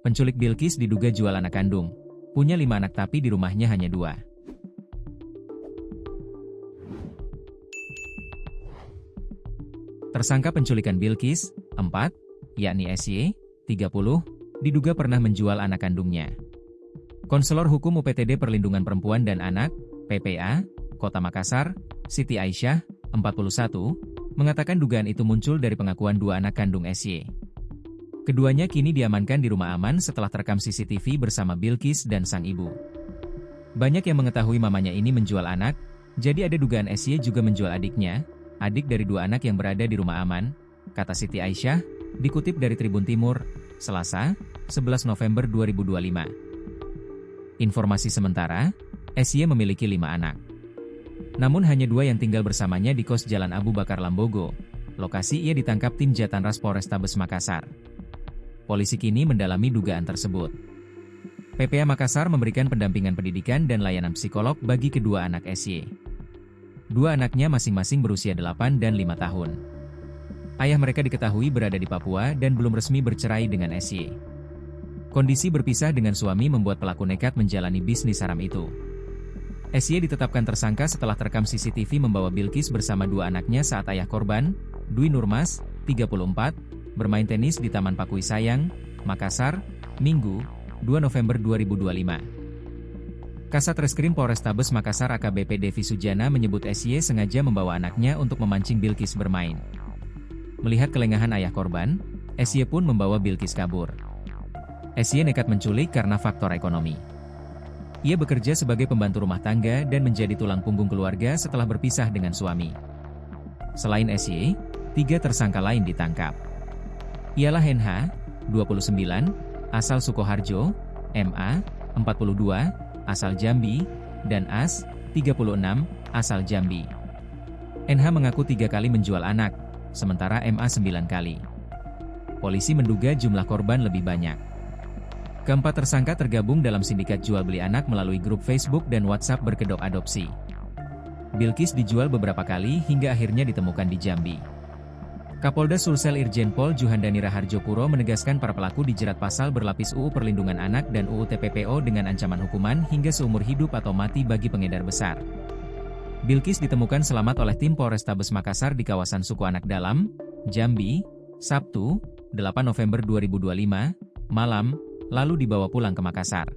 Penculik Bilqis diduga jual anak kandung. Punya 5 anak tapi di rumahnya hanya 2. Tersangka penculikan Bilqis, 4, yakni SY, 30, diduga pernah menjual anak kandungnya. Konselor Hukum UPTD Perlindungan Perempuan dan Anak, PPA, Kota Makassar, Siti Aisyah, 41, mengatakan dugaan itu muncul dari pengakuan 2 anak kandung SY. Keduanya kini diamankan di rumah aman setelah terekam CCTV bersama Bilqis dan sang ibu. Banyak yang mengetahui mamanya ini menjual anak, jadi ada dugaan SY juga menjual adiknya, adik dari 2 anak yang berada di rumah aman, kata Siti Aisyah, dikutip dari Tribun Timur, Selasa, 11 November 2025. Informasi sementara, SY memiliki 5 anak. Namun hanya 2 yang tinggal bersamanya di kos Jalan Abu Bakar Lambogo. Lokasi ia ditangkap tim Jatanras Polrestabes Makassar. Polisi kini mendalami dugaan tersebut. PPA Makassar memberikan pendampingan pendidikan dan layanan psikolog bagi kedua anak SY. 2 anaknya masing-masing berusia 8 dan 5 tahun. Ayah mereka diketahui berada di Papua dan belum resmi bercerai dengan SY. Kondisi berpisah dengan suami membuat pelaku nekat menjalani bisnis haram itu. SY ditetapkan tersangka setelah terekam CCTV membawa Bilqis bersama 2 anaknya saat ayah korban, Dwi Nurmas, 34, bermain tenis di Taman Pakui Sayang, Makassar, Minggu, 2 November 2025. Kasat Reskrim Polrestabes Makassar AKBP Devi Sujana menyebut SY sengaja membawa anaknya untuk memancing Bilqis bermain. Melihat kelengahan ayah korban, SY pun membawa Bilqis kabur. SY nekat menculik karena faktor ekonomi. Ia bekerja sebagai pembantu rumah tangga dan menjadi tulang punggung keluarga setelah berpisah dengan suami. Selain SY, 3 tersangka lain ditangkap. Ialah NH, 29, asal Sukoharjo, MA, 42, asal Jambi, dan AS, 36, asal Jambi. NH mengaku 3 kali menjual anak, sementara MA 9 kali. Polisi menduga jumlah korban lebih banyak. Keempat tersangka tergabung dalam sindikat jual beli anak melalui grup Facebook dan WhatsApp berkedok adopsi. Bilqis dijual beberapa kali hingga akhirnya ditemukan di Jambi. Kapolda Sulsel Irjen Pol Juhandani Raharjopuro menegaskan para pelaku dijerat pasal berlapis UU Perlindungan Anak dan UU TPPO dengan ancaman hukuman hingga seumur hidup atau mati bagi pengedar besar. Bilqis ditemukan selamat oleh tim Polrestabes Makassar di kawasan Suku Anak Dalam, Jambi, Sabtu, 8 November 2025, malam, lalu dibawa pulang ke Makassar.